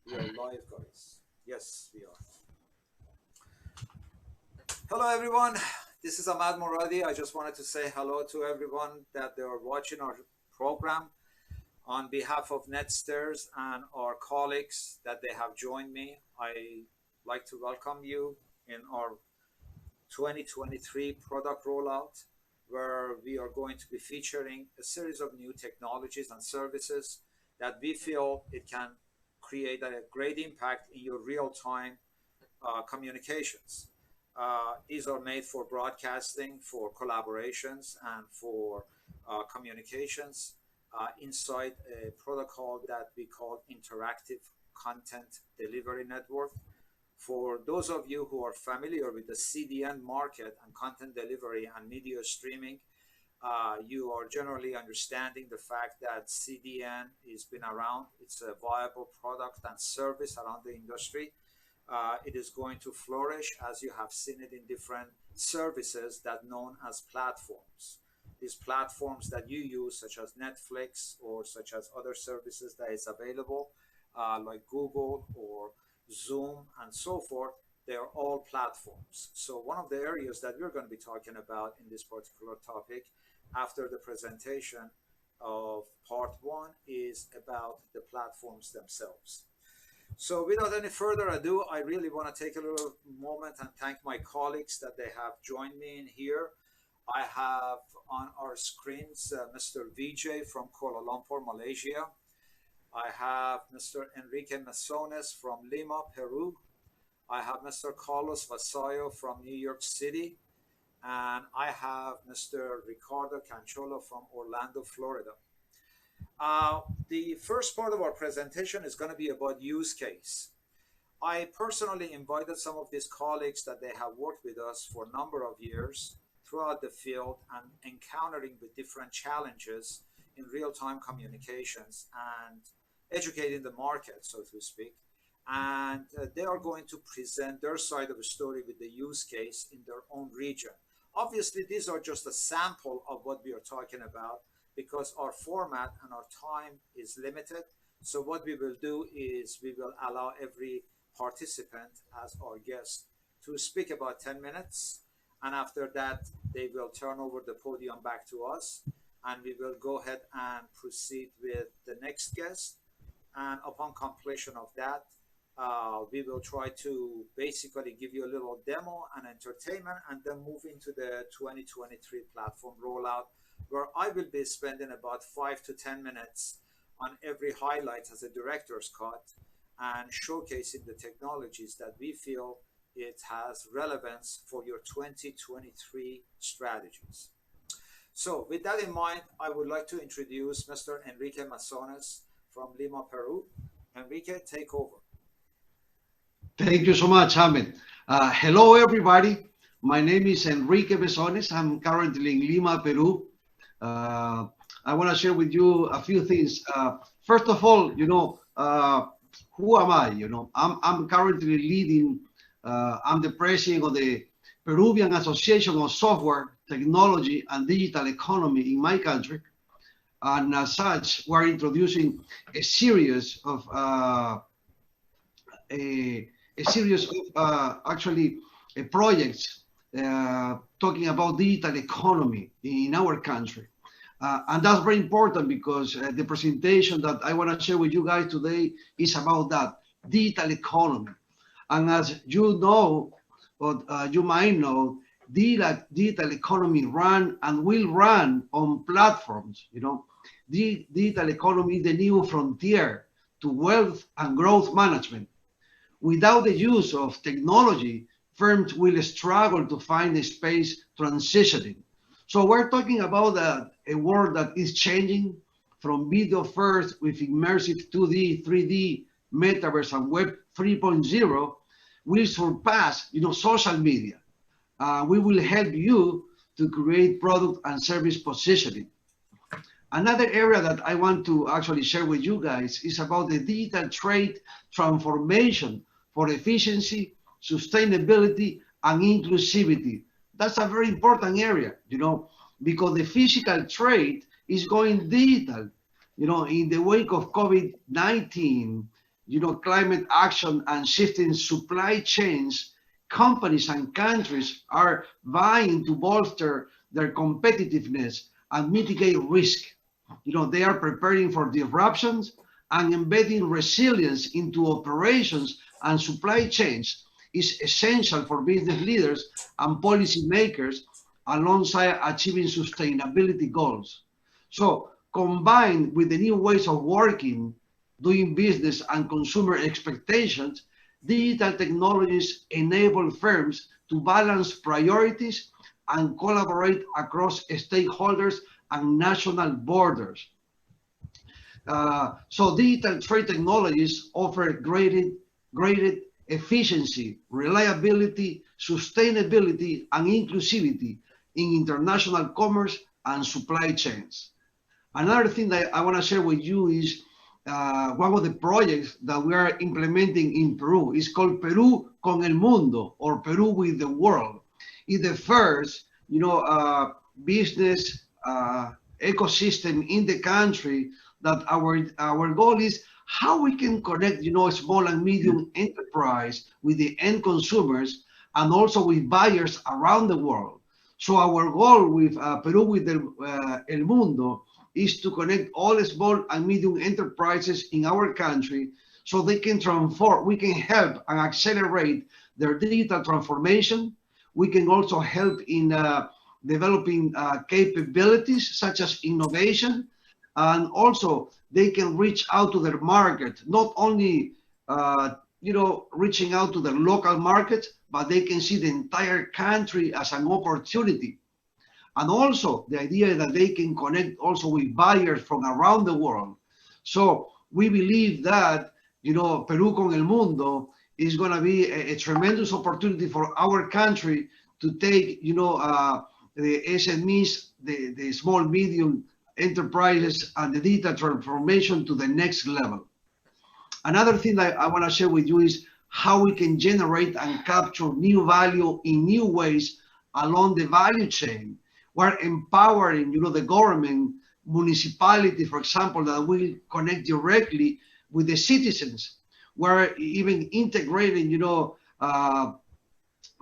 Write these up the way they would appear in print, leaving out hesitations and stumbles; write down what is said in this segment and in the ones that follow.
We are live, guys. Yes, we are. Hello, everyone. This is Ahmad Moradi. I just wanted to say hello to everyone that they are watching our program on behalf of Netstairs and our colleagues that they have joined me. I like to welcome you in our 2023 product rollout, where we are going to be featuring a series of new technologies and services that we feel it can create a great impact in your real-time communications. These are made for broadcasting, for collaborations, and for communications inside a protocol that we call Interactive Content Delivery Network. For those of you who are familiar with the CDN market and content delivery and media streaming, you are generally understanding the fact that CDN has been around. It's a viable product and service around the industry. It is going to flourish as you have seen it in different services that known as platforms. These platforms that you use, such as Netflix or such as other services that is available, like Google or Zoom and so forth, they are all platforms. So one of the areas that we're going to be talking about in this particular topic after the presentation of part one is about the platforms themselves. So without any further ado, I really want to take a little moment and thank my colleagues that they have joined me in here. I have on our screens Mr. Vijay from Kuala Lumpur, Malaysia. I have Mr. Enrique Mesones from Lima, Peru. I have Mr. Carlos Vasallo from New York City. And I have Mr. Ricardo Canchola from Orlando, Florida. The first part of our presentation is going to be about use case. I personally invited some of these colleagues that they have worked with us for a number of years throughout the field and encountering with different challenges in real-time communications and educating the market, so to speak. And they are going to present their side of the story with the use case in their own region. Obviously, these are just a sample of what we are talking about because our format and our time is limited. So what we will do is we will allow every participant as our guest to speak about 10 minutes. And after that, they will turn over the podium back to us. And we will go ahead and proceed with the next guest. And upon completion of that, we will try to basically give you a little demo and entertainment and then move into the 2023 platform rollout, where I will be spending about 5 to 10 minutes on every highlight as a director's cut and showcasing the technologies that we feel it has relevance for your 2023 strategies. So with that in mind, I would like to introduce Mr. Enrique Masones from Lima, Peru. Enrique, take over. Thank you so much, Ahmed. Hello, everybody. My name is Enrique Besones. I'm currently in Lima, Peru. I want to share with you a few things. First of all, who am I? I'm currently leading, I'm the president of the Peruvian Association of Software, Technology, and Digital Economy in my country. And as such, we're introducing a series of projects talking about digital economy in our country. And that's very important because the presentation that I want to share with you guys today is about that digital economy. And as you know, or you might know, digital economy run and will run on platforms. The digital economy is the new frontier to wealth and growth management. Without the use of technology, firms will struggle to find a space transitioning. So we're talking about a world that is changing from video first with immersive 2D, 3D, metaverse, and web 3.0 will surpass, social media. We will help you to create product and service positioning. Another area that I want to actually share with you guys is about the digital trade transformation for efficiency, sustainability, and inclusivity. That's a very important area, because the physical trade is going digital. In the wake of COVID-19, climate action and shifting supply chains, companies and countries are vying to bolster their competitiveness and mitigate risk. They are preparing for disruptions and embedding resilience into operations and supply chains is essential for business leaders and policymakers alongside achieving sustainability goals. So, combined with the new ways of working, doing business, and consumer expectations, digital technologies enable firms to balance priorities and collaborate across stakeholders and national borders. So digital trade technologies offer greater efficiency, reliability, sustainability, and inclusivity in international commerce and supply chains. Another thing that I want to share with you is one of the projects that we are implementing in Peru. It's called Perú con el Mundo, or Peru with the World. It's the first, business ecosystem in the country that our goal is how we can connect, small and medium enterprise with the end consumers and also with buyers around the world. So our goal with Peru with el Mundo is to connect all small and medium enterprises in our country so they can transform, we can help and accelerate their digital transformation. We can also help in developing capabilities such as innovation, and also they can reach out to their market, not only reaching out to their local market, but they can see the entire country as an opportunity. And also the idea that they can connect also with buyers from around the world. So we believe that, Perú con el Mundo is going to be a tremendous opportunity for our country to take, the SMEs, the small, medium enterprises and the digital transformation to the next level. Another thing that I want to share with you is how we can generate and capture new value in new ways along the value chain. We're empowering, the government, municipality, for example, that will connect directly with the citizens. We're even integrating,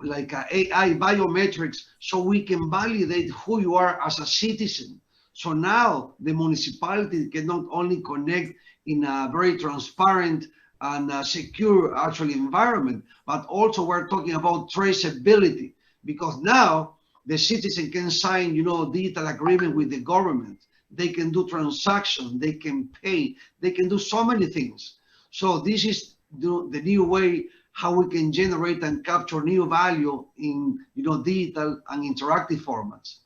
like AI biometrics, so we can validate who you are as a citizen. So now the municipality can not only connect in a very transparent and secure actually environment, but also we're talking about traceability, because now the citizen can sign, digital agreement with the government. They can do transactions, they can pay, they can do so many things. So this is the new way how we can generate and capture new value in, digital and interactive formats.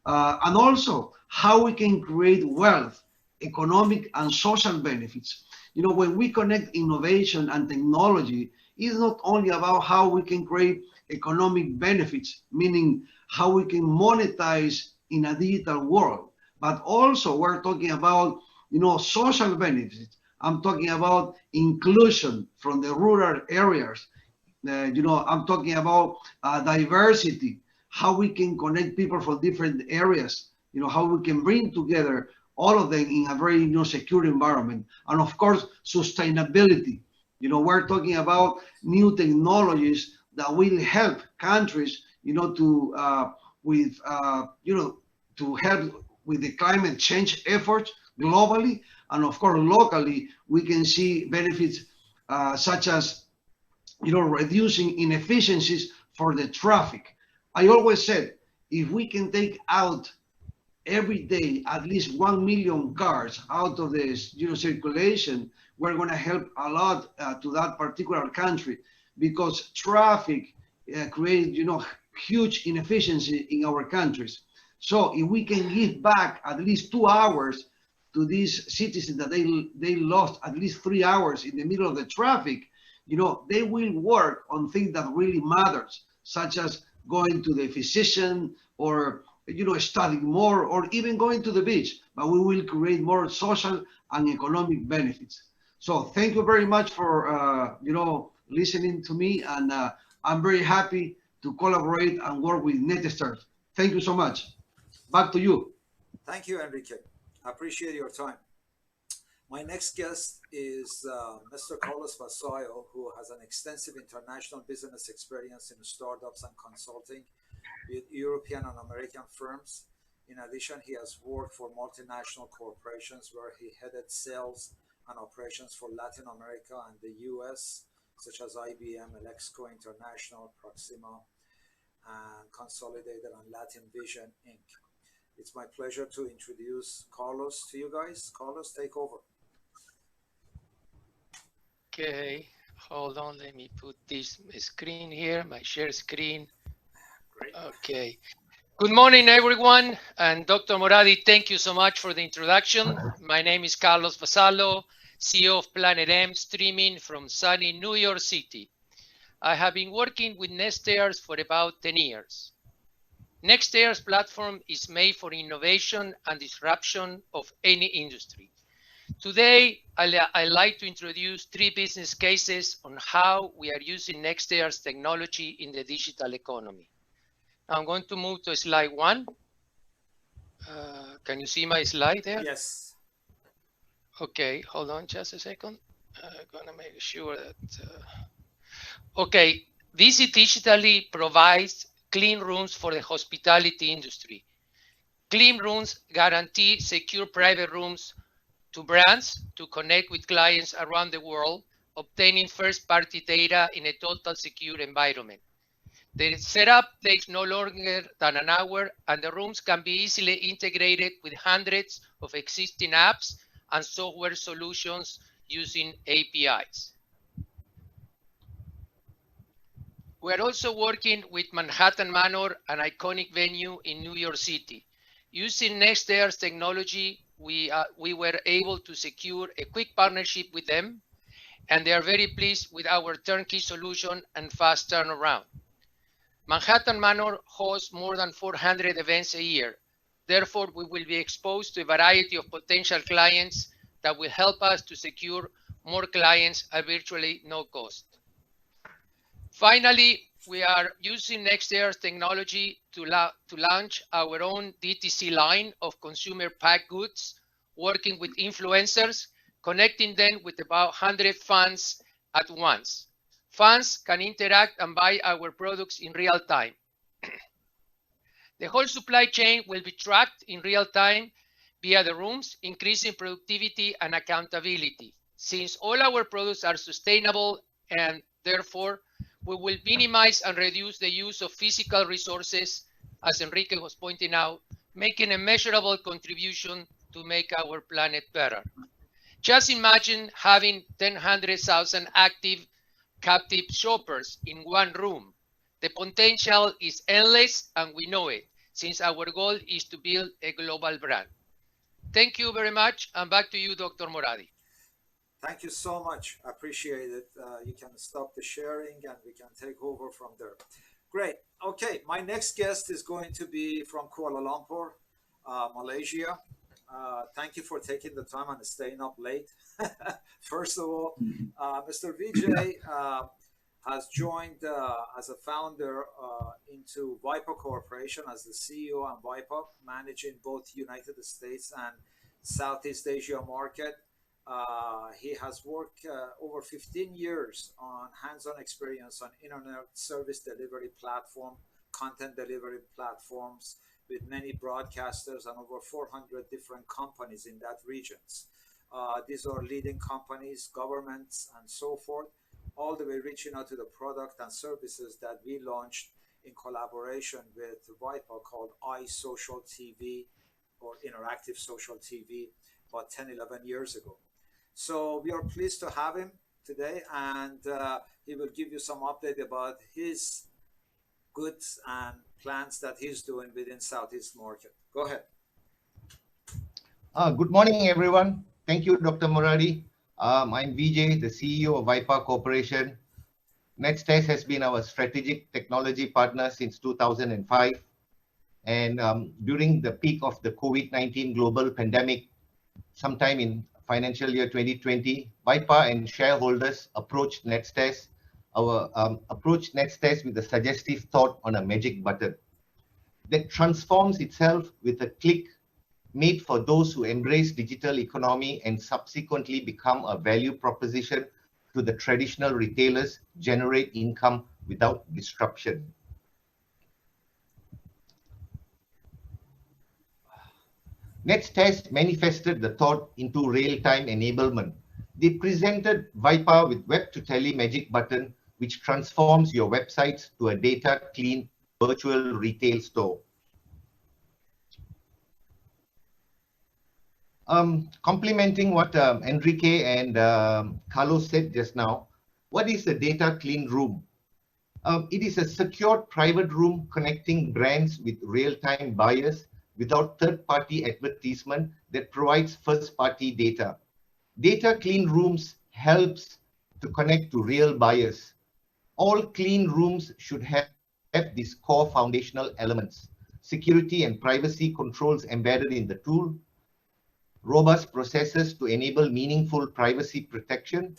And also how we can create wealth, economic and social benefits. When we connect innovation and technology, it's not only about how we can create economic benefits, meaning how we can monetize in a digital world, but also we're talking about, social benefits. I'm talking about inclusion from the rural areas. I'm talking about diversity, how we can connect people from different areas, how we can bring together all of them in a very secure environment. And of course, sustainability. We're talking about new technologies that will help countries, to help with the climate change efforts globally. And of course, locally, we can see benefits such as, reducing inefficiencies for the traffic. I always said, if we can take out every day at least 1 million cars out of the circulation, we're going to help a lot to that particular country, because traffic creates huge inefficiency in our countries. So if we can give back at least 2 hours to these citizens that they lost at least 3 hours in the middle of the traffic, they will work on things that really matters, such as going to the physician or studying more, or even going to the beach. But we will create more social and economic benefits. So thank you very much for listening to me, and I'm very happy to collaborate and work with Netstairs. Thank you so much. Back to you. Thank you, Enrique. I appreciate your time. My next guest is Mr. Carlos Vasallo, who has an extensive international business experience in startups and consulting with European and American firms. In addition, he has worked for multinational corporations where he headed sales and operations for Latin America and the US, such as IBM, Alexco International, Proxima, and Consolidated and Latin Vision Inc. It's my pleasure to introduce Carlos to you guys. Carlos, take over. Okay, hold on. Let me put this screen here, my share screen. Great. Okay. Good morning, everyone. And Dr. Moradi, thank you so much for the introduction. My name is Carlos Vasallo, CEO of Planet M, streaming from sunny New York City. I have been working with Netstairs for about 10 years. Netstairs platform is made for innovation and disruption of any industry. Today, I'd like to introduce 3 business cases on how we are using Netstairs technology in the digital economy. I'm going to move to slide 1. Can you see my slide there? Yes. Okay, hold on just a second. I'm gonna make sure that. Okay, Visit digitally provides clean rooms for the hospitality industry. Clean rooms guarantee secure private rooms to brands to connect with clients around the world, obtaining first-party data in a total secure environment. The setup takes no longer than an hour, and the rooms can be easily integrated with hundreds of existing apps and software solutions using APIs. We are also working with Manhattan Manor, an iconic venue in New York City. Using Netstairs technology, we were able to secure a quick partnership with them, and they are very pleased with our turnkey solution and fast turnaround. Manhattan Manor hosts more than 400 events a year. Therefore, we will be exposed to a variety of potential clients that will help us to secure more clients at virtually no cost. Finally, we are using Netstairs technology to launch our own DTC line of consumer packaged goods, working with influencers, connecting them with about 100 fans at once. Fans can interact and buy our products in real time. The whole supply chain will be tracked in real time via the rooms, increasing productivity and accountability. Since all our products are sustainable and therefore we will minimize and reduce the use of physical resources, as Enrique was pointing out, making a measurable contribution to make our planet better. Just imagine having 100,000 active captive shoppers in one room. The potential is endless, and we know it, since our goal is to build a global brand. Thank you very much, and back to you, Dr. Moradi. Thank you so much. I appreciate it. You can stop the sharing and we can take over from there. Great. Okay, my next guest is going to be from Kuala Lumpur, Malaysia. Thank you for taking the time and staying up late. First of all, Mr. Vijay has joined as a founder into Vipa Corporation as the CEO and Vipa, managing both United States and Southeast Asia market. He has worked over 15 years on hands-on experience on internet service delivery platform, content delivery platforms with many broadcasters and over 400 different companies in that regions. These are leading companies, governments, and so forth, all the way reaching out to the product and services that we launched in collaboration with Vipa called iSocial TV or Interactive Social TV about 10, 11 years ago. So we are pleased to have him today, and he will give you some update about his goods and plans that he's doing within Southeast market. Go ahead. Good morning, everyone. Thank you, Dr. Moradi. I'm Vijay, the CEO of Vipa Corporation. Netstairs has been our strategic technology partner since 2005. And during the peak of the COVID-19 global pandemic, sometime in financial year 2020, Vipa and shareholders approached Netstairs with a suggestive thought on a magic button that transforms itself with a click, made for those who embrace digital economy and subsequently become a value proposition to the traditional retailers, generate income without disruption. Netstairs manifested the thought into real-time enablement. They presented Vipa with Web to Tele Magic Button, which transforms your websites to a data-clean virtual retail store. Complementing what Enrique and Carlos said just now, what is a data clean room? It is a secured private room connecting brands with real-time buyers without third-party advertisement that provides first-party data. Data clean rooms helps to connect to real buyers. All clean rooms should have these core foundational elements: security and privacy controls embedded in the tool, robust processes to enable meaningful privacy protection,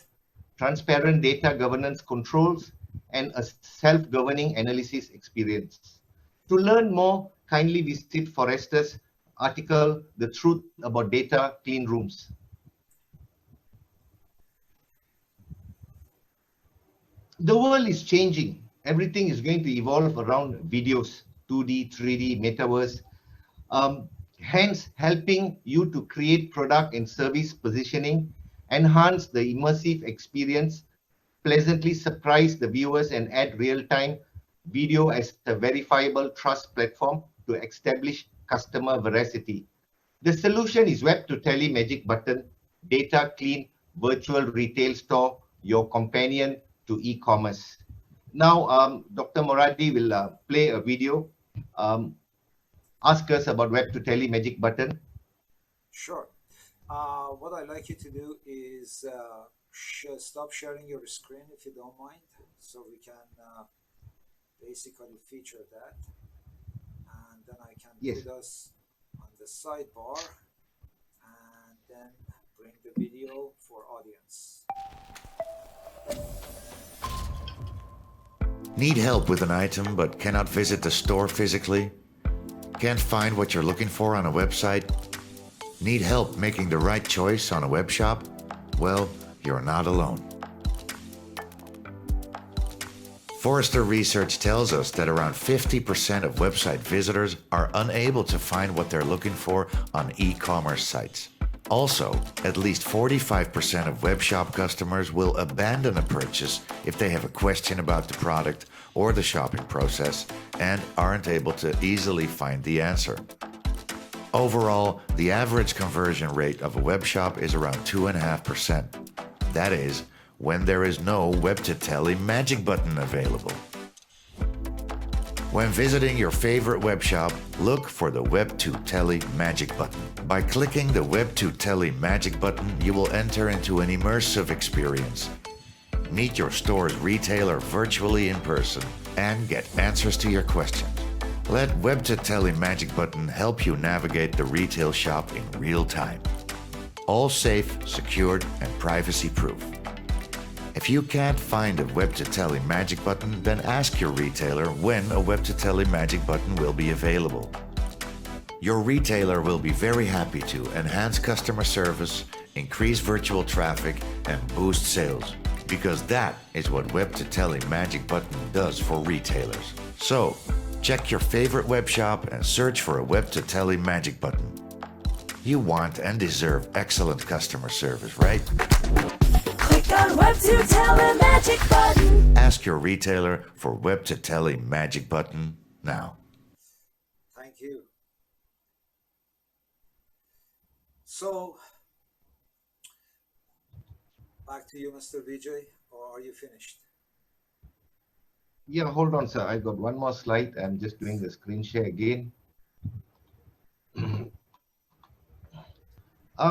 transparent data governance controls, and a self-governing analysis experience. To learn more, kindly visit Forrester's article, The Truth About Data Clean Rooms. The world is changing. Everything is going to evolve around videos, 2D, 3D, metaverse. Hence, helping you to create product and service positioning, enhance the immersive experience, pleasantly surprise the viewers, and add real-time video as a verifiable trust platform to establish customer veracity. The solution is Web to Tele Magic Button, data clean virtual retail store, your companion to e-commerce. Now, Dr. Moradi will play a video. Ask us about Web to Tele Magic Button. Sure. What I'd like you to do is stop sharing your screen if you don't mind, so we can basically feature that. And then I can put us on the sidebar and then bring the video for audience. Need help with an item but cannot visit the store physically? Can't find what you're looking for on a website? Need help making the right choice on a web shop? Well, you're not alone. Forrester research tells us that around 50% of website visitors are unable to find what they're looking for on e-commerce sites. Also, at least 45% of web shop customers will abandon a purchase if they have a question about the product or the shopping process and aren't able to easily find the answer. Overall, the average conversion rate of a web shop is around 2.5%. That is, when there is no Web to Tele Magic Button available. When visiting your favorite web shop, look for the Web to Tele Magic Button. By clicking the Web to Tele Magic Button, you will enter into an immersive experience. Meet your store's retailer virtually in person and get answers to your questions. Let Web to Tele Magic Button help you navigate the retail shop in real time. All safe, secured, and privacy-proof. If you can't find a Web to Tele Magic Button, then ask your retailer when a Web to Tele Magic Button will be available. Your retailer will be very happy to enhance customer service, increase virtual traffic, and boost sales, because that is what Web to Tele Magic Button does for retailers. So, check your favorite web shop and search for a Web to Tele Magic Button. You want and deserve excellent customer service, right? Click on Web to Tele Magic Button. Ask your retailer for Web to Tele Magic Button now. Thank you. So, back to you, Mr. Vijay, or are you finished? Yeah, hold on, sir. I got one more slide. I'm just doing the screen share again.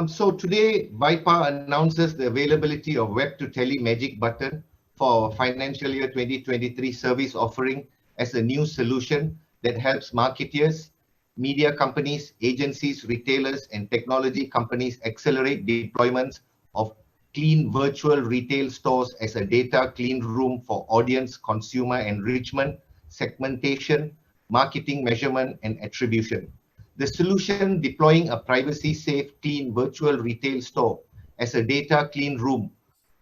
So today, Vipa announces the availability of Web to Tele Magic Button for financial year 2023 service offering as a new solution that helps marketeers, media companies, agencies, retailers, and technology companies accelerate deployments of clean virtual retail stores as a data clean room for audience consumer enrichment, segmentation, marketing measurement, and attribution. The solution deploying a privacy-safe, clean virtual retail store as a data clean room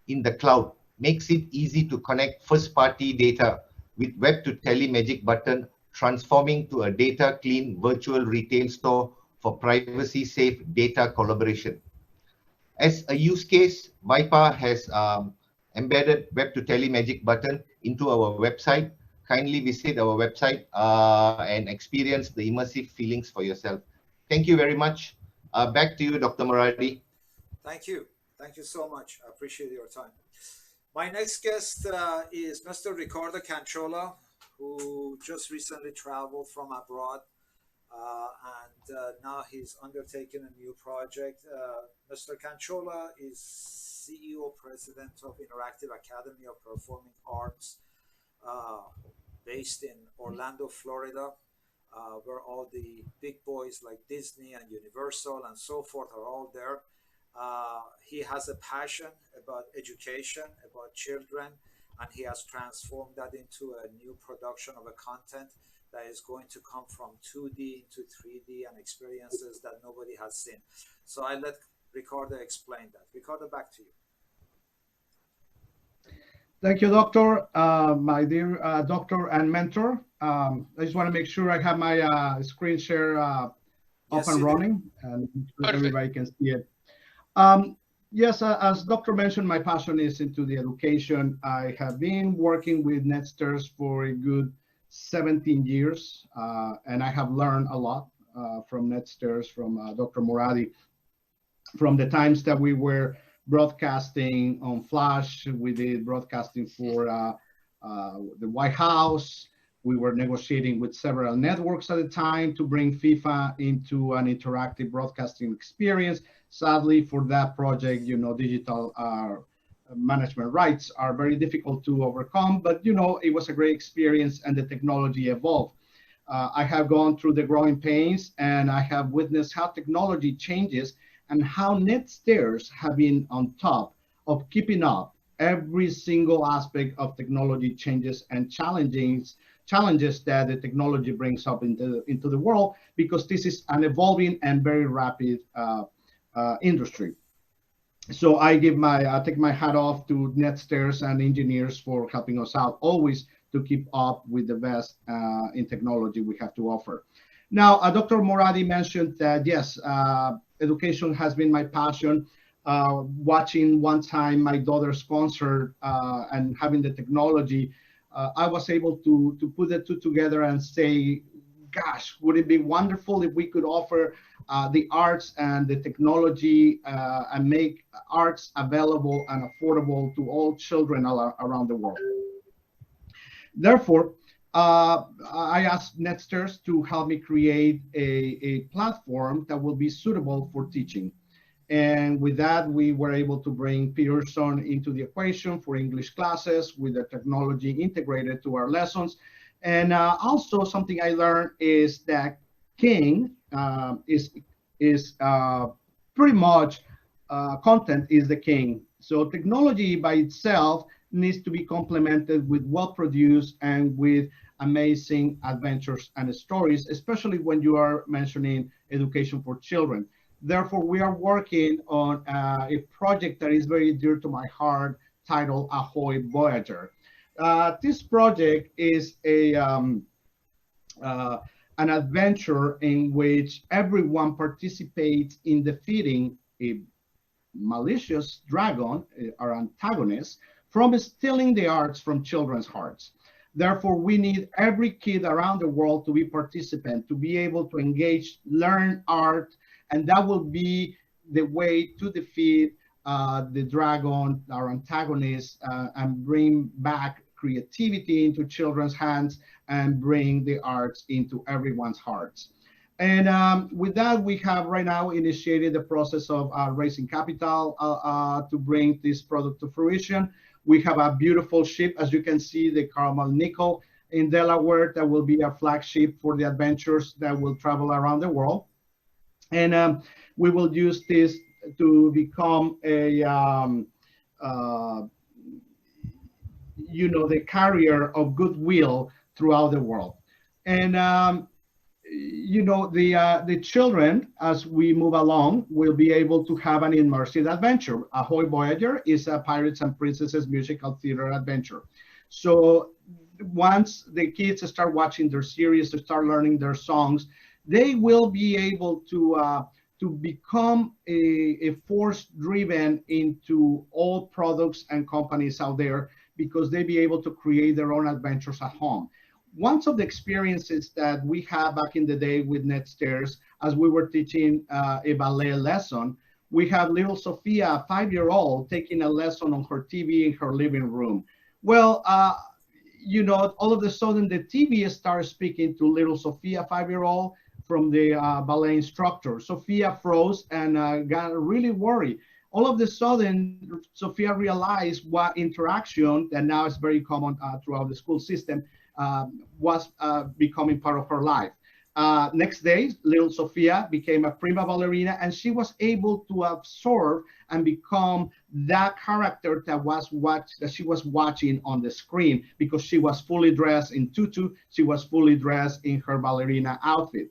in the cloud makes it easy to connect first-party data with Web to Tele Magic Button, transforming to a data clean virtual retail store for privacy-safe data collaboration. As a use case, Vipa has embedded Web to Tele Magic Button into our website. Kindly visit our website and experience the immersive feelings for yourself. Thank you very much. Back to you, Dr. Moradi. Thank you. Thank you so much. I appreciate your time. My next guest is Mr. Ricardo Canchola, who just recently traveled from abroad, and now he's undertaken a new project. Mr. Canchola is CEO President of Interactive Academy of Performing Arts, based in Orlando, Florida, where all the big boys like Disney and Universal and so forth are all there. He has a passion about education, about children, and he has transformed that into a new production of a content that is going to come from 2D into 3D and experiences that nobody has seen. So I let Ricardo explain that. Ricardo, back to you. Thank you, Doctor. My dear doctor and mentor. I just want to make sure I have my screen share up and running, and everybody can see it. Yes, as Doctor mentioned, my passion is into the education. I have been working with Netstairs for a good 17 years, and I have learned a lot from Netstairs, from Dr. Moradi, from the times that we were broadcasting on Flash. We did broadcasting for the White House. We were negotiating with several networks at the time to bring FIFA into an interactive broadcasting experience. Sadly, for that project, digital management rights are very difficult to overcome, but it was a great experience and the technology evolved. I have gone through the growing pains, and I have witnessed how technology changes and how Netstairs have been on top of keeping up every single aspect of technology changes and challenges that the technology brings up into the world, because this is an evolving and very rapid industry. So I take my hat off to Netstairs and engineers for helping us out always to keep up with the best in technology we have to offer. Now, Dr. Moradi mentioned that, yes, education has been my passion. Watching one time my daughter's concert and having the technology, I was able to put the two together and say, gosh, would it be wonderful if we could offer the arts and the technology and make arts available and affordable to all children around the world. Therefore, I asked Netstairs to help me create a platform that will be suitable for teaching. And with that, we were able to bring Pearson into the equation for English classes with the technology integrated to our lessons. And also something I learned is that King is pretty much content is the king. So technology by itself needs to be complemented with well-produced and with amazing adventures and stories, especially when you are mentioning education for children. Therefore, we are working on a project that is very dear to my heart, titled Ahoy Voyager. This project is an adventure in which everyone participates in defeating a malicious dragon, our antagonist, from stealing the arts from children's hearts. Therefore, we need every kid around the world to be participant, to be able to engage, learn art, and that will be the way to defeat the dragon, our antagonist, and bring back creativity into children's hands and bring the arts into everyone's hearts. And with that, we have right now initiated the process of raising capital to bring this product to fruition. We have a beautiful ship, as you can see, the Caramel Nickel in Delaware, that will be our flagship for the adventures that will travel around the world. And we will use this to become a, the carrier of goodwill throughout the world. And, you know, the children, as we move along, will be able to have an immersive adventure. Ahoy Voyager is a Pirates and Princesses musical theater adventure. So once the kids start watching their series, to start learning their songs, they will be able to become a force driven into all products and companies out there, because they be able to create their own adventures at home. One of the experiences that we had back in the day with Netstairs, as we were teaching a ballet lesson, we had little Sophia, a 5-year-old, taking a lesson on her TV in her living room. Well, you know, all of a sudden the TV started speaking to little Sophia, 5-year-old, from the ballet instructor. Sophia froze and got really worried. All of a sudden, Sophia realized what interaction that now is very common throughout the school system was becoming part of her life. Next day, little Sophia became a prima ballerina, and she was able to absorb and become that character that she was watching on the screen, because she was fully dressed in tutu, she was fully dressed in her ballerina outfit.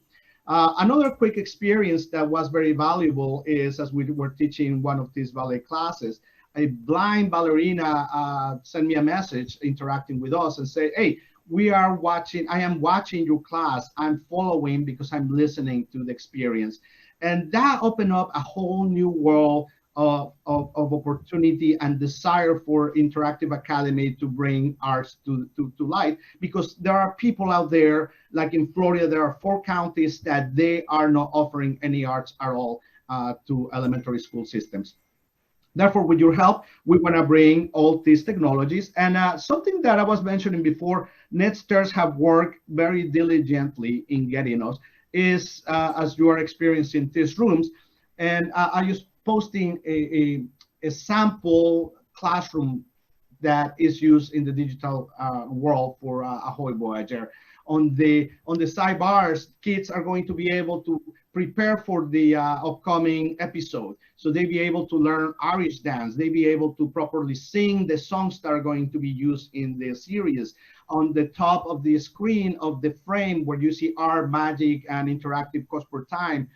Another quick experience that was very valuable is, as we were teaching one of these ballet classes, a blind ballerina sent me a message interacting with us and say, hey, I am watching your class. I'm following because I'm listening to the experience. And that opened up a whole new world of opportunity and desire for Interactive Academy to bring arts to light, because there are people out there, like in Florida, there are 4 counties that they are not offering any arts at all to elementary school systems. Therefore, with your help, we want to bring all these technologies. And something that I was mentioning before, Netstairs have worked very diligently in getting us is, as you are experiencing these rooms, and I just posting a sample classroom that is used in the digital world for Ahoy Voyager. On the sidebars, kids are going to be able to prepare for the upcoming episode. So they be able to learn Irish dance. They be able to properly sing the songs that are going to be used in the series. On the top of the screen of the frame where you see art, magic, and interactive cost per time,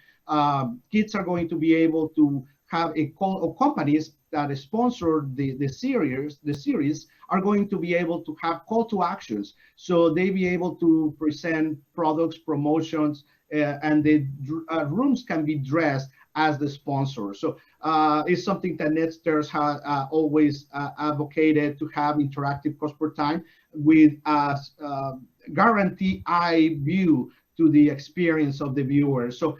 kids are going to be able to have a call, or companies that sponsor the series are going to be able to have call to actions. So they be able to present products, promotions, and the rooms can be dressed as the sponsor. So it's something that Netstairs has always advocated, to have interactive cost per time with guarantee eye view to the experience of the viewer. So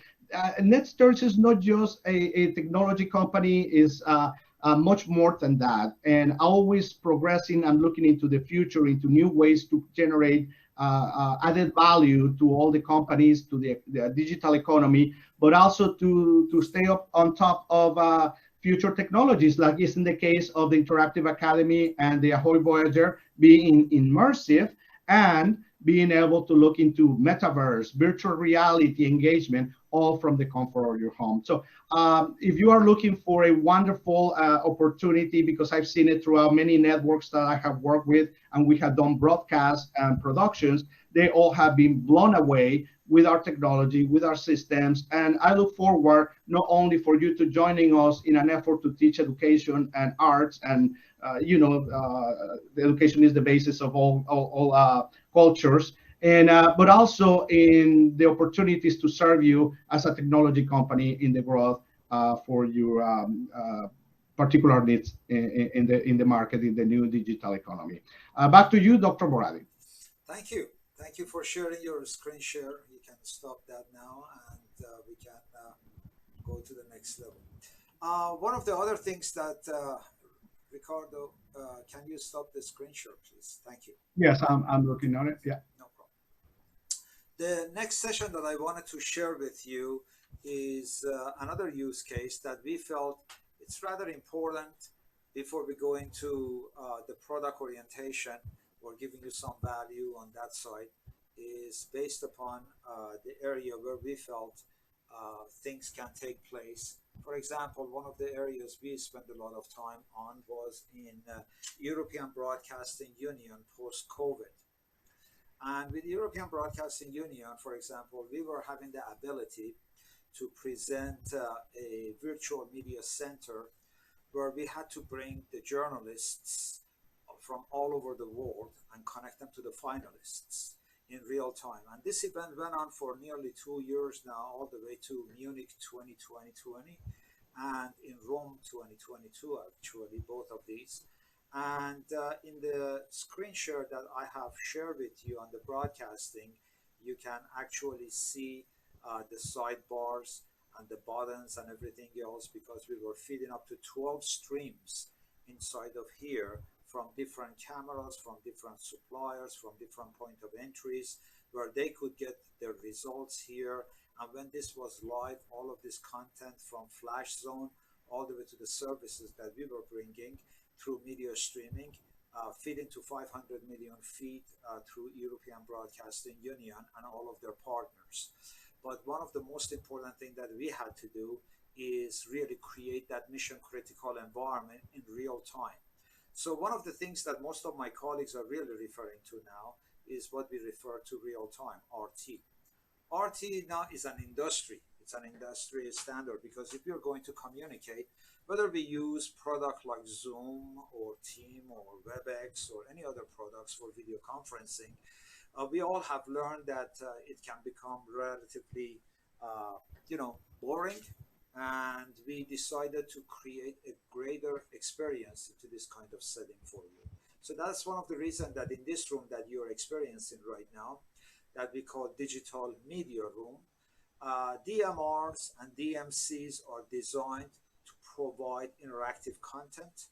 Netstairs is not just a technology company, is much more than that, and always progressing and looking into the future, into new ways to generate added value to all the companies, to the digital economy, but also to stay up on top of future technologies, like is in the case of the Interactive Academy and the Ahoy Voyager being immersive and being able to look into metaverse, virtual reality engagement, all from the comfort of your home. So if you are looking for a wonderful opportunity, because I've seen it throughout many networks that I have worked with, and we have done broadcasts and productions, they all have been blown away with our technology, with our systems. And I look forward not only for you to joining us in an effort to teach education and arts, and the education is the basis of all cultures, and but also in the opportunities to serve you as a technology company in the growth for your particular needs in the market, in the new digital economy. Back to you, Dr. Moradi. Thank you. Thank you for sharing your screen share. You can stop that now, and we can go to the next level. One of the other things that, Ricardo, can you stop the screen share, please? Thank you. Yes, I'm looking on it. Yeah. No problem. The next session that I wanted to share with you is another use case that we felt it's rather important before we go into the product orientation or giving you some value on that side, is based upon the area where we felt things can take place. For example, one of the areas we spent a lot of time on was in European Broadcasting Union post-COVID. And with the European Broadcasting Union, for example, we were having the ability to present a virtual media center where we had to bring the journalists from all over the world and connect them to the finalists in real time. And this event went on for nearly 2 years now, all the way to Munich 2020 and in Rome 2022, actually, both of these. And in the screen share that I have shared with you on the broadcasting, you can actually see the sidebars and the buttons and everything else, because we were feeding up to 12 streams inside of here from different cameras, from different suppliers, from different point of entries, where they could get their results here. And when this was live, all of this content from Flash Zone all the way to the services that we were bringing through media streaming, feeding to 500 million feet through European Broadcasting Union and all of their partners. But one of the most important things that we had to do is really create that mission critical environment in real time. So one of the things that most of my colleagues are really referring to now is what we refer to real time, RT. RT now is an industry. It's an industry standard, because if you're going to communicate, whether we use product like Zoom or Team or WebEx or any other products for video conferencing, we all have learned that it can become relatively, boring. And we decided to create a greater experience into this kind of setting for you. So that's one of the reasons that in this room that you're experiencing right now, that we call digital media room, DMRs and DMCs are designed to provide interactive content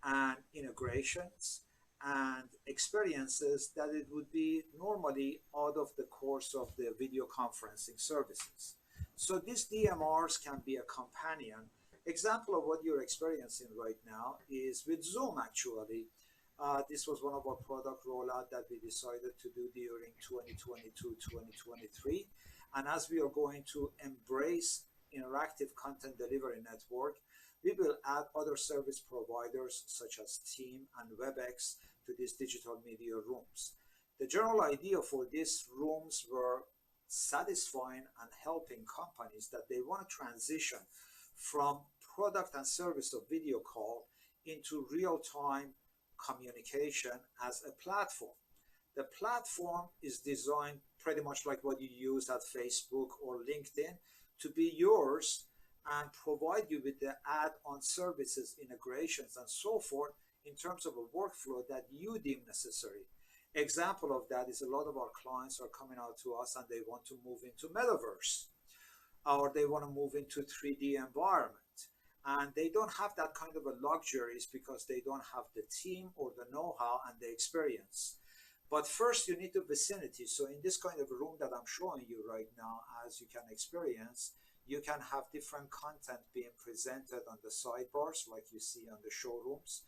and integrations and experiences that it would be normally out of the course of the video conferencing services. So these DMRs can be a companion. Example of what you're experiencing right now is with Zoom, actually. This was one of our product rollout that we decided to do during 2022-2023. And as we are going to embrace interactive content delivery network, we will add other service providers such as Team and WebEx to these digital media rooms. The general idea for these rooms were satisfying and helping companies that they want to transition from product and service of video call into real-time communication as a platform. The platform is designed pretty much like what you use at Facebook or LinkedIn to be yours and provide you with the add-on services, integrations, and so forth in terms of a workflow that you deem necessary. Example of that is a lot of our clients are coming out to us and they want to move into metaverse, or they want to move into 3D environment. And they don't have that kind of a luxuries because they don't have the team or the know-how and the experience. But first you need the vicinity. So in this kind of a room that I'm showing you right now, as you can experience, you can have different content being presented on the sidebars like you see on the showrooms.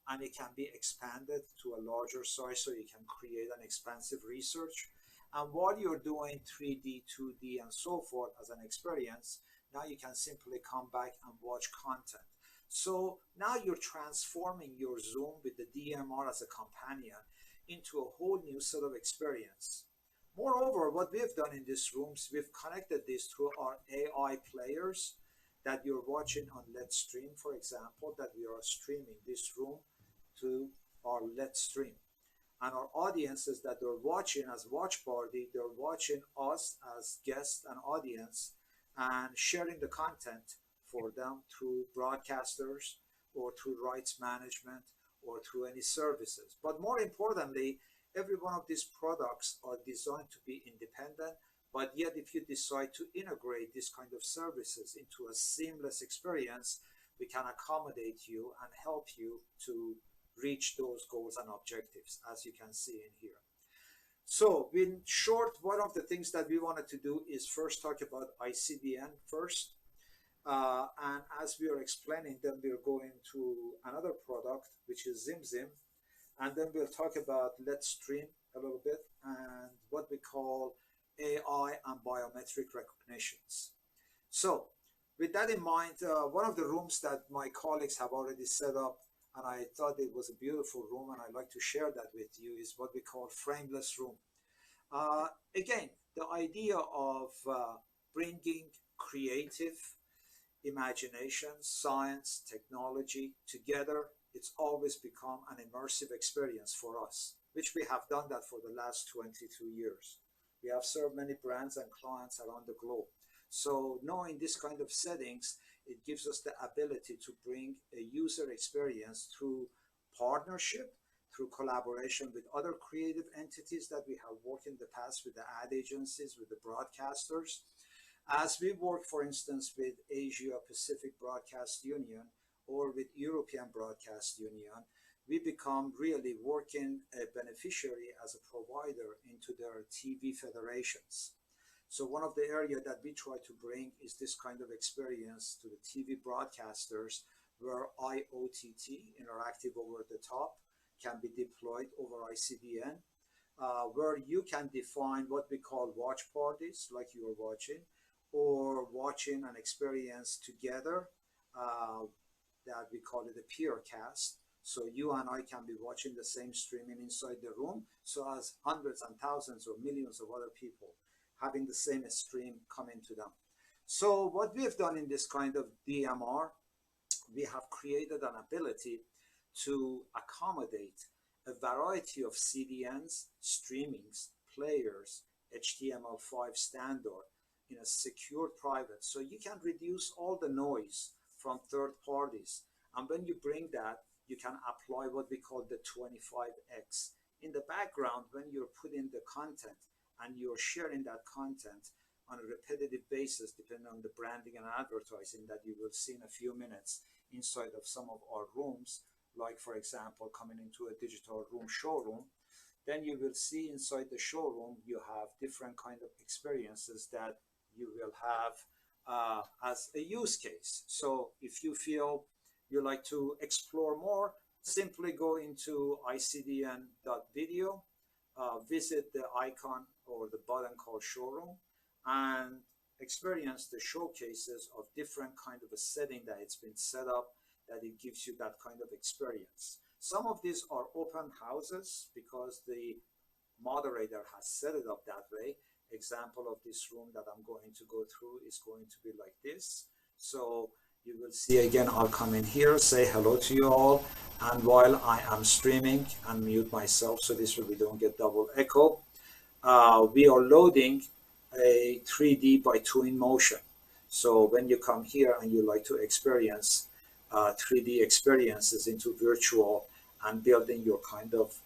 And it can be expanded to a larger size so you can create an expansive research. And while you're doing 3D, 2D, and so forth as an experience, now you can simply come back and watch content. So now you're transforming your Zoom with the DMR as a companion into a whole new set of experience. Moreover, what we've done in these rooms, we've connected this through our AI players that you're watching on Let's Stream, for example, that we are streaming this room to our Let's Stream. And our audiences that they're watching as watch party, they're watching us as guests and audience and sharing the content for them through broadcasters or through rights management or through any services. But more importantly, every one of these products are designed to be independent, but yet if you decide to integrate this kind of services into a seamless experience, we can accommodate you and help you to reach those goals and objectives, as you can see in here. So in short, one of the things that we wanted to do is first talk about ICDN first. And as we are explaining, then we're going to another product, which is ZimZim. And then we'll talk about Let's Stream a little bit and what we call AI and biometric recognitions. So with that in mind, one of the rooms that my colleagues have already set up, and I thought it was a beautiful room and I'd like to share that with you, is what we call frameless room. Again, the idea of bringing creative imagination, science, technology together, it's always become an immersive experience for us, which we have done that for the last 22 years. We have served many brands and clients around the globe. So knowing this kind of settings, it gives us the ability to bring a user experience through partnership, through collaboration with other creative entities that we have worked in the past with the ad agencies, with the broadcasters. As we work, for instance, with Asia Pacific Broadcast Union or with European Broadcast Union, we become really working a beneficiary as a provider into their TV federations. So one of the areas that we try to bring is this kind of experience to the TV broadcasters where IOTT, interactive over the top, can be deployed over ICDN, where you can define what we call watch parties, like you are watching, or watching an experience together, that we call it a peer cast. So you and I can be watching the same streaming inside the room, so as hundreds and thousands or millions of other people having the same stream coming to them. So what we have done in this kind of DMR, we have created an ability to accommodate a variety of CDNs, streamings, players, HTML5 standard in a secure private. So you can reduce all the noise from third parties. And when you bring that, you can apply what we call the 25x. In the background, when you're putting the content and you're sharing that content on a repetitive basis, depending on the branding and advertising that you will see in a few minutes inside of some of our rooms, like for example, coming into a digital room showroom, then you will see inside the showroom, you have different kind of experiences that you will have as a use case. So if you feel you like to explore more, simply go into icdn.video, visit the icon or the button called showroom, and experience the showcases of different kind of a setting that it's been set up, that it gives you that kind of experience. Some of these are open houses because the moderator has set it up that way. Example of this room that I'm going to go through is going to be like this. So you will see again, I'll come in here, say hello to you all, and while I am streaming, and mute myself so this way we don't get double echo, we are loading a 3D by 2 in motion. So when you come here and you like to experience 3D experiences into virtual and building your kind of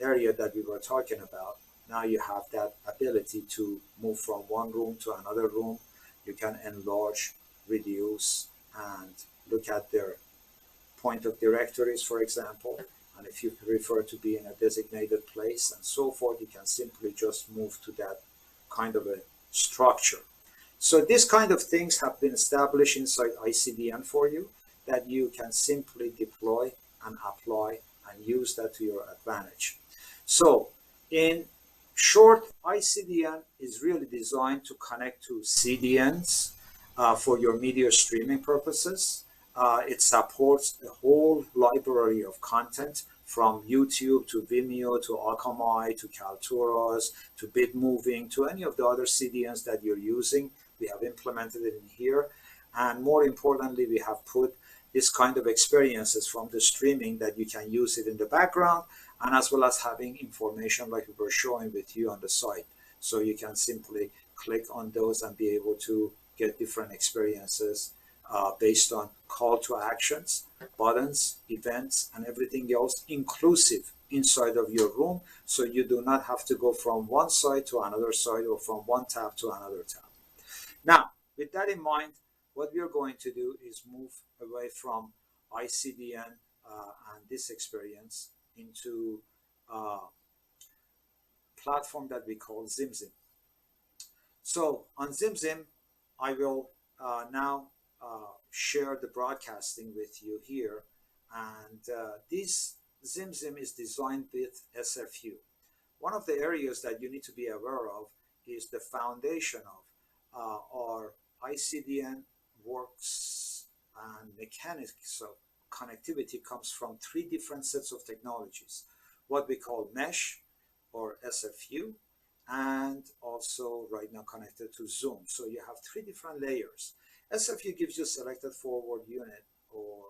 area that we were talking about, now you have that ability to move from one room to another room. You can enlarge, reduce, and look at their point of directories, for example. And if you prefer to be in a designated place and so forth, you can simply just move to that kind of a structure. So this kind of things have been established inside ICDN for you, that you can simply deploy and apply and use that to your advantage. So in short, ICDN is really designed to connect to CDNs for your media streaming purposes. It supports a whole library of content from YouTube to Vimeo to Akamai to Kalturas to BitMoving to any of the other CDNs that you're using. We have implemented it in here. And more importantly, we have put this kind of experiences from the streaming that you can use it in the background, and as well as having information like we were showing with you on the site. So you can simply click on those and be able to get different experiences based on call to actions, buttons, events, and everything else inclusive inside of your room. So you do not have to go from one side to another side or from one tab to another tab. Now, with that in mind, what we are going to do is move away from ICDN and this experience into a platform that we call ZimZim. So on ZimZim, I will now share the broadcasting with you here. And this ZimZim is designed with SFU. One of the areas that you need to be aware of is the foundation of our ICDN works and mechanics of connectivity comes from 3 different sets of technologies. What we call mesh, or SFU, and also right now connected to Zoom. So you have three different layers. SFU gives you selected forward unit or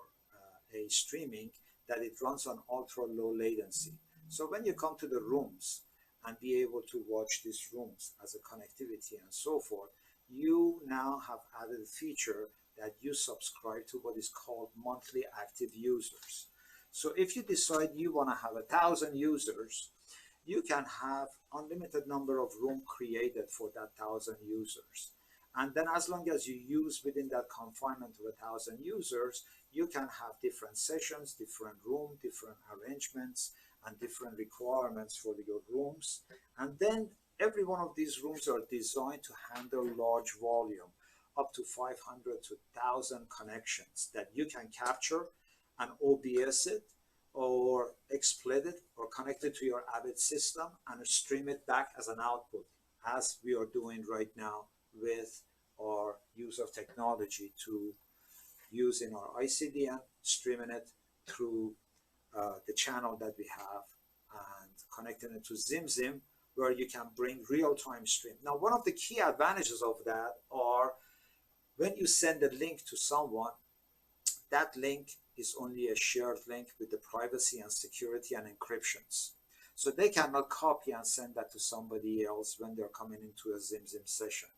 a streaming that it runs on ultra low latency. So when you come to the rooms and be able to watch these rooms as a connectivity and so forth, you now have added a feature that you subscribe to what is called monthly active users. So if you decide you want to have 1,000 users, you can have unlimited number of room created for that 1,000 users. And then as long as you use within that confinement of 1,000 users, you can have different sessions, different room, different arrangements, and different requirements for your rooms. And then every one of these rooms are designed to handle large volume, up to 500 to 1,000 connections that you can capture and OBS it or XSplit it or connect it to your Avid system and stream it back as an output, as we are doing right now with our use of technology to using our ICDN, streaming it through the channel that we have and connecting it to ZimZim, where you can bring real-time stream. Now, one of the key advantages of that are when you send a link to someone, that link is only a shared link with the privacy and security and encryptions. So they cannot copy and send that to somebody else when they're coming into a ZimZim session.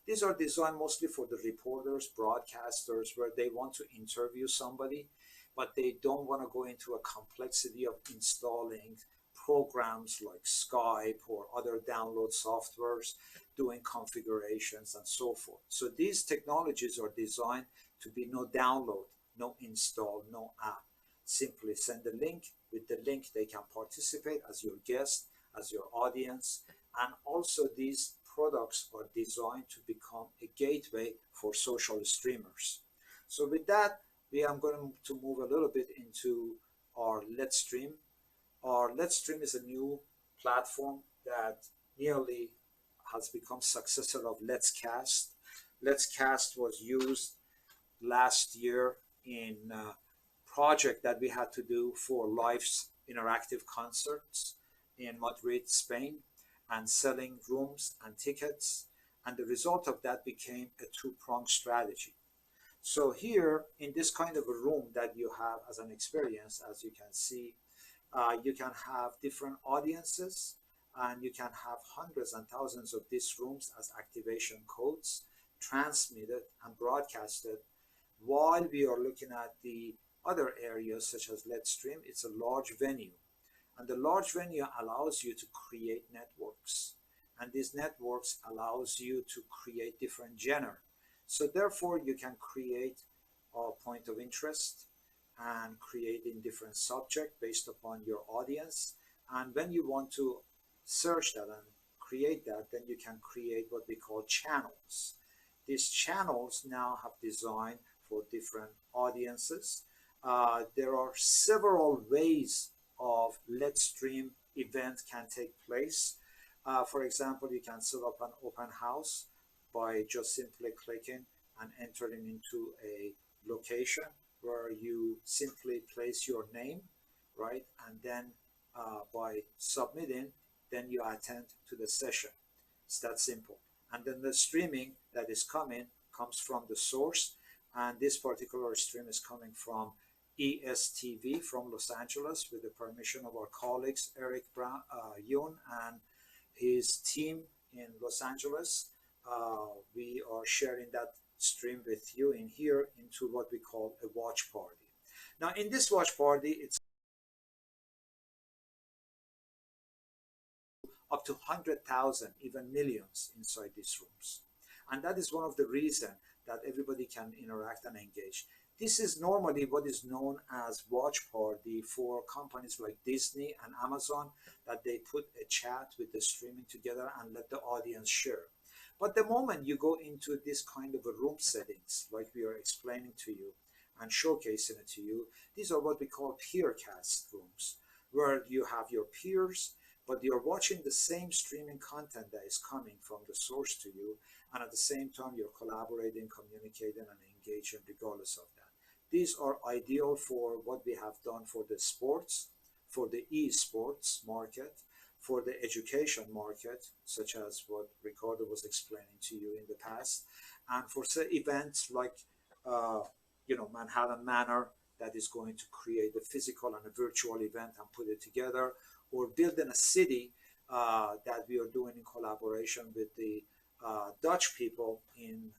These are designed mostly for the reporters, broadcasters, where they want to interview somebody, but they don't want to go into a complexity of installing programs like Skype or other download softwares, doing configurations and so forth. So these technologies are designed to be no download, no install, no app. Simply send a link. With the link, they can participate as your guest, as your audience. And also these products are designed to become a gateway for social streamers. So with that, we are going to move a little bit into our Let's Stream. Our Let's Stream is a new platform that nearly has become successor of Let's Cast. Let's Cast was used last year in a project that we had to do for Life's interactive concerts in Madrid, Spain, and selling rooms and tickets. And the result of that became a two-pronged strategy. So here in this kind of a room that you have as an experience, as you can see, you can have different audiences and you can have hundreds and thousands of these rooms as activation codes transmitted and broadcasted. While we are looking at the other areas such as Let's Stream, it's a large venue. And the large venue allows you to create networks. And these networks allows you to create different genre. So therefore you can create a point of interest and create in different subject based upon your audience. And when you want to search that and create that, then you can create what we call channels. These channels now have designed for different audiences. There are several ways of Let's Stream event can take place. For example, you can set up an open house by just simply clicking and entering into a location where you simply place your name, right? And then by submitting, then you attend to the session. It's that simple. And then the streaming that is coming comes from the source. And this particular stream is coming from ESTV from Los Angeles with the permission of our colleagues, Eric Brown, Yoon and his team in Los Angeles. We are sharing that stream with you in here into what we call a watch party. Now in this watch party, it's up to 100,000, even millions inside these rooms. And that is one of the reasons that everybody can interact and engage. This is normally what is known as watch party for companies like Disney and Amazon, that they put a chat with the streaming together and let the audience share. But the moment you go into this kind of a room settings, like we are explaining to you and showcasing it to you, these are what we call peer cast rooms, where you have your peers, but you're watching the same streaming content that is coming from the source to you, and at the same time you're collaborating, communicating, and engaging regardless of that. These are ideal for what we have done for the sports, for the esports market, for the education market, such as what Ricardo was explaining to you in the past, and for events like, Manhattan Manor, that is going to create a physical and a virtual event and put it together, or building a city that we are doing in collaboration with the Dutch people in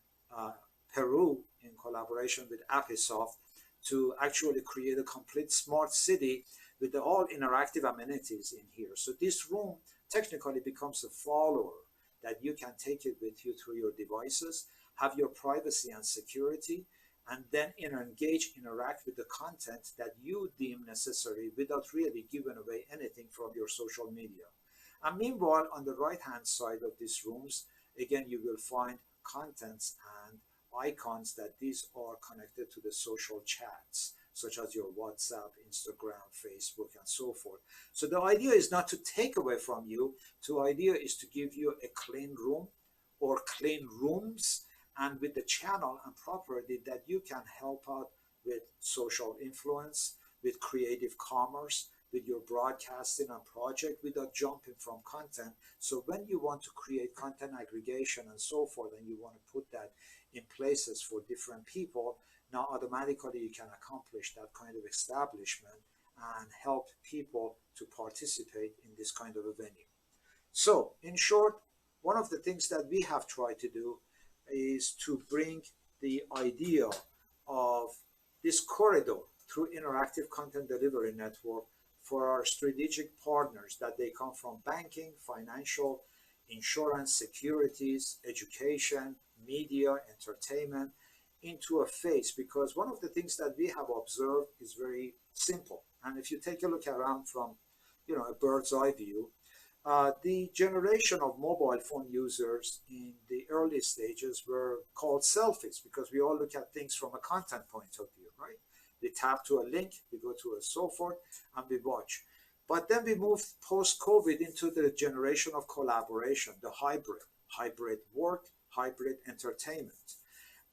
Peru, in collaboration with Apisoft, to actually create a complete smart city with all interactive amenities in here. So this room technically becomes a follower that you can take it with you through your devices, have your privacy and security, and then interact with the content that you deem necessary without really giving away anything from your social media. And meanwhile, on the right-hand side of these rooms, again, you will find contents and icons that these are connected to the social chats, such as your WhatsApp, Instagram, Facebook, and so forth. So the idea is not to take away from you. The idea is to give you a clean room or clean rooms, and with the channel and property that you can help out with social influence, with creative commerce, with your broadcasting and project without jumping from content. So when you want to create content aggregation and so forth, and you want to put that in places for different people, now automatically you can accomplish that kind of establishment and help people to participate in this kind of a venue. So in short, one of the things that we have tried to do is to bring the idea of this corridor through interactive content delivery network for our strategic partners, that they come from banking, financial, insurance, securities, education, media, entertainment, into a phase. Because one of the things that we have observed is very simple. And if you take a look around from, a bird's eye view, the generation of mobile phone users in the early stages were called selfies, because we all look at things from a content point of view, right? We tap to a link, we go to a so forth, and we watch. But then we moved post-COVID into the generation of collaboration, the hybrid work, hybrid entertainment.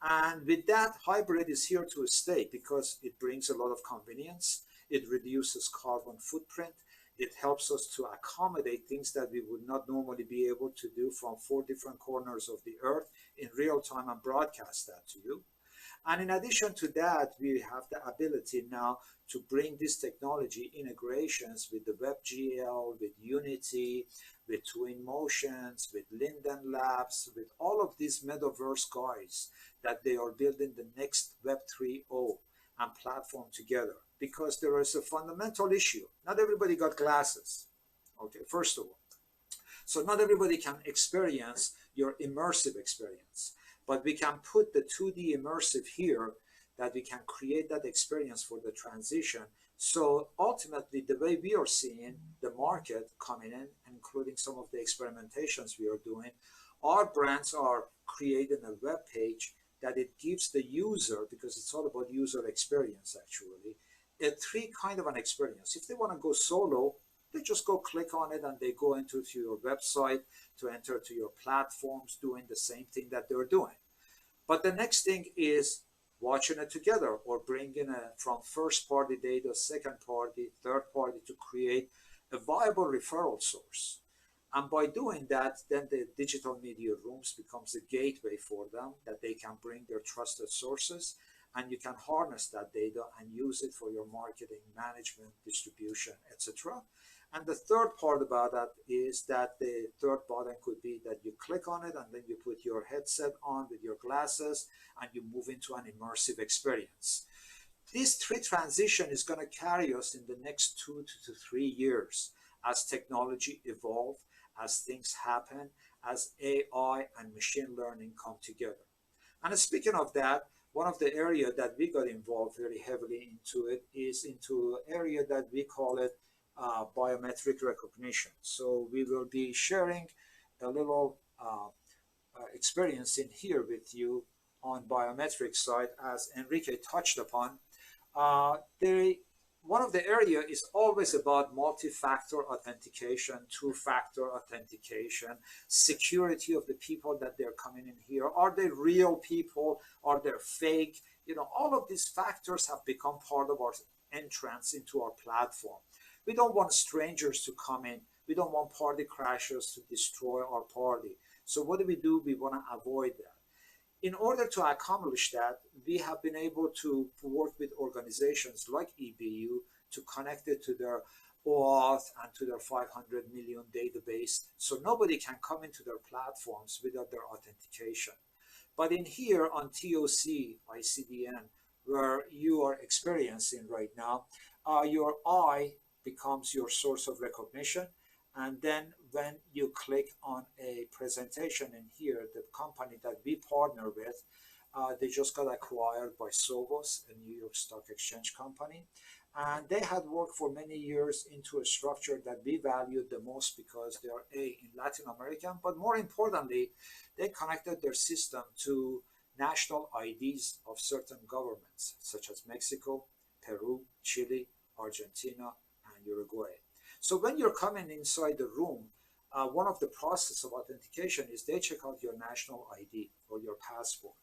And with that, hybrid is here to stay because it brings a lot of convenience. It reduces carbon footprint. It helps us to accommodate things that we would not normally be able to do from 4 different corners of the earth in real time and broadcast that to you. And in addition to that, we have the ability now to bring this technology integrations with the WebGL, with Unity, with Twinmotions, with Linden Labs, with all of these metaverse guys that they are building the next Web 3.0 and platform together. Because there is a fundamental issue. Not everybody got glasses, okay, first of all. So not everybody can experience your immersive experience. But we can put the 2D immersive here, that we can create that experience for the transition. So ultimately, the way we are seeing the market coming in, including some of the experimentations we are doing, our brands are creating a web page that it gives the user, because it's all about user experience actually, a 3 kind of an experience. If they want to go solo, they just go click on it and they go into your website to enter to your platforms, doing the same thing that they're doing. But the next thing is watching it together, or bringing from first party data, second party, third party, to create a viable referral source. And by doing that, then the digital media rooms becomes a gateway for them, that they can bring their trusted sources, and you can harness that data and use it for your marketing, management, distribution, etc. And the third part about that is that the third button could be that you click on it and then you put your headset on with your glasses and you move into an immersive experience. This 3 transition is going to carry us in the next 2 to 3 years as technology evolve, as things happen, as AI and machine learning come together. And speaking of that, one of the area that we got involved very heavily into it is into area that we call it biometric recognition. So we will be sharing a little experience in here with you on biometric side, as Enrique touched upon. One of the area is always about multi-factor authentication, 2-factor authentication, security of the people that they're coming in here. Are they real people? Are they fake? All of these factors have become part of our entrance into our platform. We don't want strangers to come in We don't want party crashers to destroy our party. So what do? We want to avoid that. In order to accomplish that, we have been able to work with organizations like EBU to connect it to their OAuth and to their 500 million database, so nobody can come into their platforms without their authentication. But in here on TOC ICDN, where you are experiencing right now, your eye becomes your source of recognition. And then when you click on a presentation in here, the company that we partner with, they just got acquired by Sovos, a New York Stock Exchange company. And they had worked for many years into a structure that we valued the most because they are in Latin American, but more importantly, they connected their system to national IDs of certain governments, such as Mexico, Peru, Chile, Argentina, and Uruguay. So when you're coming inside the room, one of the process of authentication is they check out your national ID or your passport.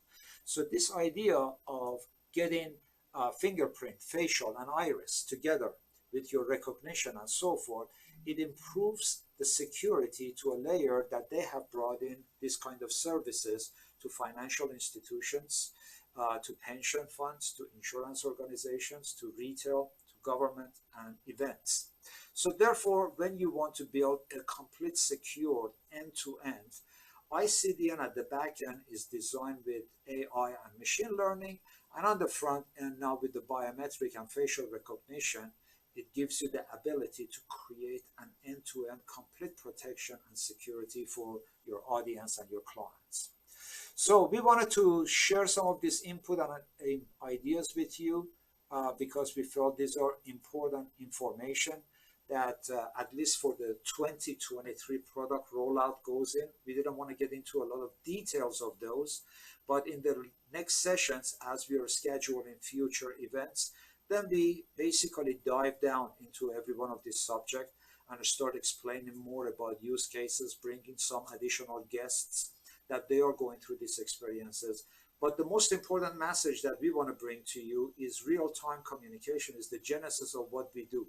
So this idea of getting fingerprint, facial, and iris together with your recognition and so forth, it improves the security to a layer that they have brought in this kind of services to financial institutions, to pension funds, to insurance organizations, to retail, to government, and events. So therefore, when you want to build a complete secure end-to-end, ICDN at the back end is designed with AI and machine learning, and on the front end now with the biometric and facial recognition, it gives you the ability to create an end-to-end complete protection and security for your audience and your clients. So we wanted to share some of this input and ideas with you because we felt these are important information that at least for the 2023 product rollout goes in. We didn't want to get into a lot of details of those, but in the next sessions, as we are scheduling future events, then we basically dive down into every one of these subjects and start explaining more about use cases, bringing some additional guests that they are going through these experiences. But the most important message that we want to bring to you is real-time communication is the genesis of what we do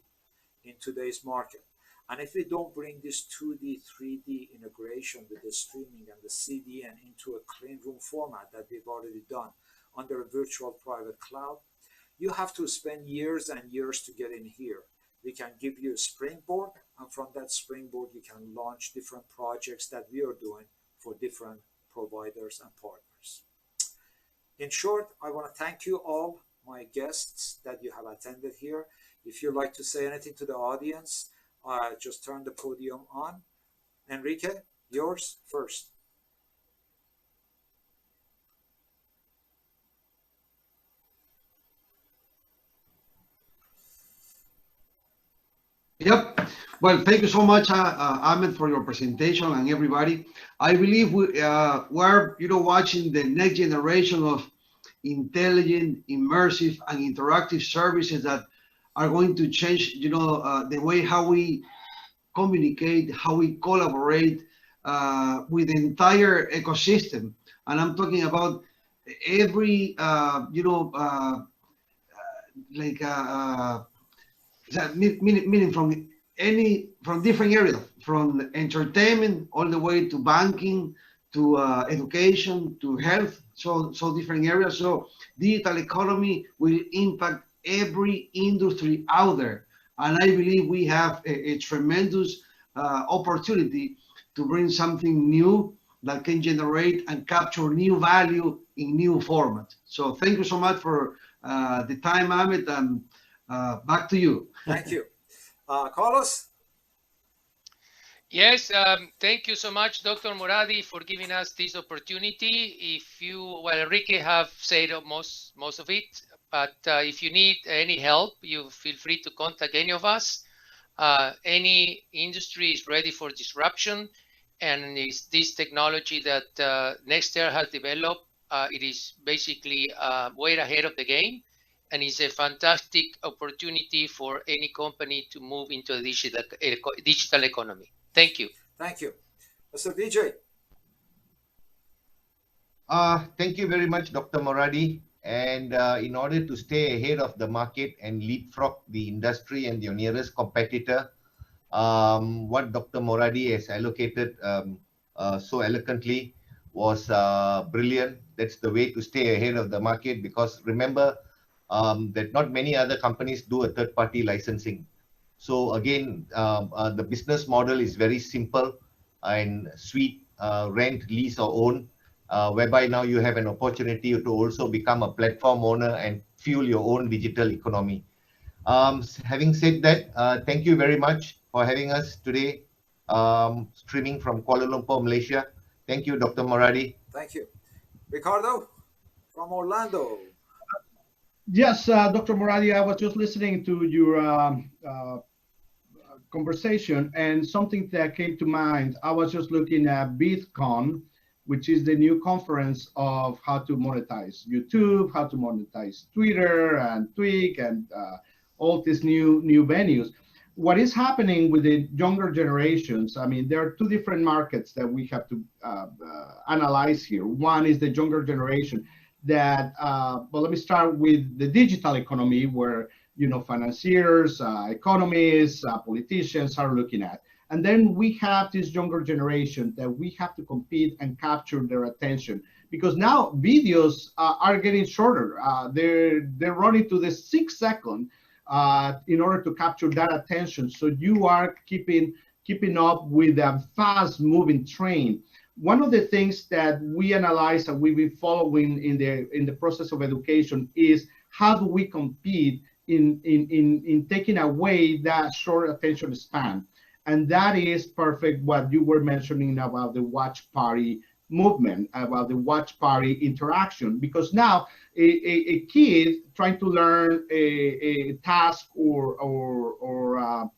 in today's market. And if we don't bring this 2D, 3D integration with the streaming and the CDN into a clean room format that we've already done under a virtual private cloud, you have to spend years and years to get in here. We can give you a springboard, and from that springboard, you can launch different projects that we are doing for different providers and partners. In short, I want to thank you all, my guests that you have attended here. If you'd like to say anything to the audience, just turn the podium on. Enrique, yours first. Yep. Well, thank you so much, Ahmed, for your presentation and everybody. I believe we're watching the next generation of intelligent, immersive, and interactive services that are going to change, the way how we communicate, how we collaborate with the entire ecosystem. And I'm talking about every, meaning from different areas, from entertainment all the way to banking, to education, to health, so different areas. So digital economy will impact every industry out there. And I believe we have a tremendous opportunity to bring something new that can generate and capture new value in new format. So thank you so much for the time, Ahmed, and back to you. Thank you. Carlos? Yes, thank you so much, Dr. Moradi, for giving us this opportunity. Enrique have said most of it, but if you need any help, you feel free to contact any of us. Any industry is ready for disruption, and it's this technology that Netstairs has developed. It is basically way ahead of the game, and it's a fantastic opportunity for any company to move into a digital economy. Thank you. Thank you. Mr. Vijay. Thank you very much, Dr. Moradi. And in order to stay ahead of the market and leapfrog the industry and your nearest competitor, what Dr. Moradi has allocated so eloquently was brilliant. That's the way to stay ahead of the market, because remember that not many other companies do a third-party licensing. So again, the business model is very simple and sweet, rent, lease or own, whereby now you have an opportunity to also become a platform owner and fuel your own digital economy. Having said that, thank you very much for having us today, streaming from Kuala Lumpur, Malaysia. Thank you, Dr. Moradi. Thank you. Ricardo from Orlando. Yes, Dr. Moradi, I was just listening to your conversation, and something that came to mind. I was just looking at BitCon, which is the new conference of how to monetize YouTube, how to monetize Twitter and Twig, and all these new venues. What is happening with the younger generations? I mean, there are two different markets that we have to analyze here. One is the younger generation that, well, let me start with the digital economy, where, you know, financiers, economists, politicians are looking at. And then we have this younger generation that we have to compete and capture their attention, because now videos are getting shorter. They're running to the 6 second in order to capture that attention. So you are keeping up with a fast moving train. One of the things that we analyze and we've been following in the process of education is how do we compete in taking away that short attention span. And that is perfect what you were mentioning about the watch party movement, about the watch party interaction, because now a kid trying to learn a task or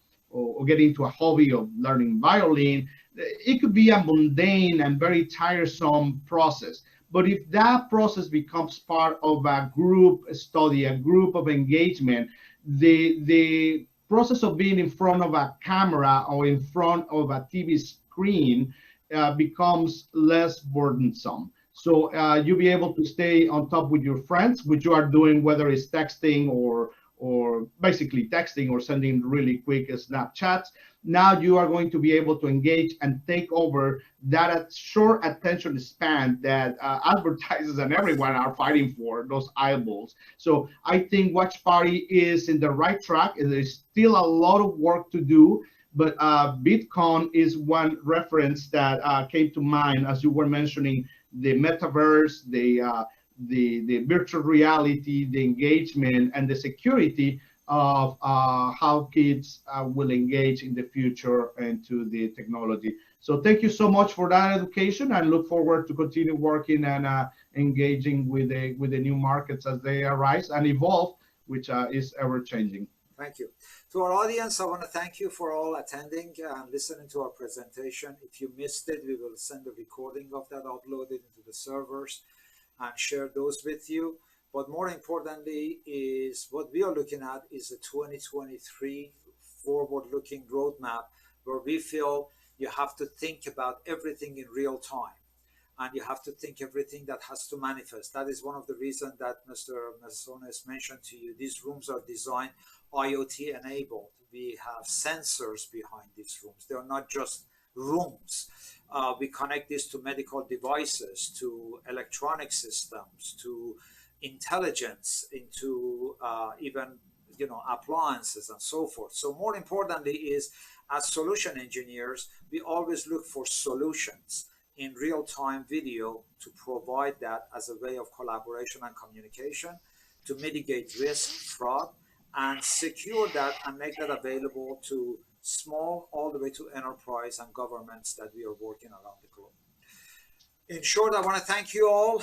get into a hobby of learning violin, it could be a mundane and very tiresome process. But if that process becomes part of a group study, a group of engagement, the process of being in front of a camera or in front of a TV screen becomes less burdensome. So you'll be able to stay on top with your friends, which you are doing, whether it's texting or basically texting or sending really quick Snapchats. Now you are going to be able to engage and take over that short attention span that advertisers and everyone are fighting for, those eyeballs. So I think Watch Party is in the right track. There's still a lot of work to do, but BitCon is one reference that came to mind as you were mentioning the metaverse, the virtual reality, the engagement, and the security of how kids will engage in the future into the technology. So thank you so much for that education, and look forward to continue working and engaging with the new markets as they arise and evolve, which is ever changing. Thank you. To our audience, I want to thank you for all attending and listening to our presentation. If you missed it, we will send a recording of that uploaded into the servers and share those with you. But more importantly is what we are looking at is a 2023 forward-looking roadmap, where we feel you have to think about everything in real time, and you have to think everything that has to manifest. That is one of the reasons that Mr. Masones mentioned to you. These rooms are designed IoT enabled. We have sensors behind these rooms. They are not just rooms. We connect this to medical devices, to electronic systems, to intelligence, into even appliances and so forth. So more importantly is, as solution engineers, we always look for solutions in real-time video to provide that as a way of collaboration and communication, to mitigate risk, fraud, and secure that and make that available to small all the way to enterprise and governments that we are working around the globe. In short, I want to thank you all.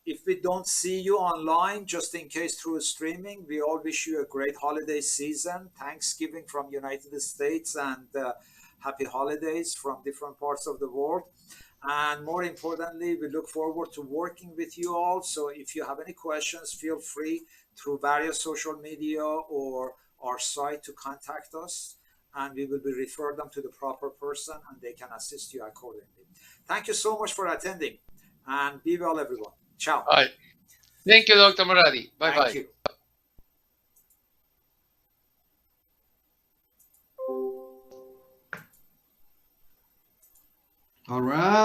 If we don't see you online, just in case through streaming, we all wish you a great holiday season, Thanksgiving from United States, and happy holidays from different parts of the world. And more importantly, we look forward to working with you all. So if you have any questions, feel free through various social media or our site to contact us, and we will refer them to the proper person and they can assist you accordingly. Thank you so much for attending, and be well, everyone. Ciao. All right. Thank you, Dr. Moradi. Bye-bye. Thank you. All right.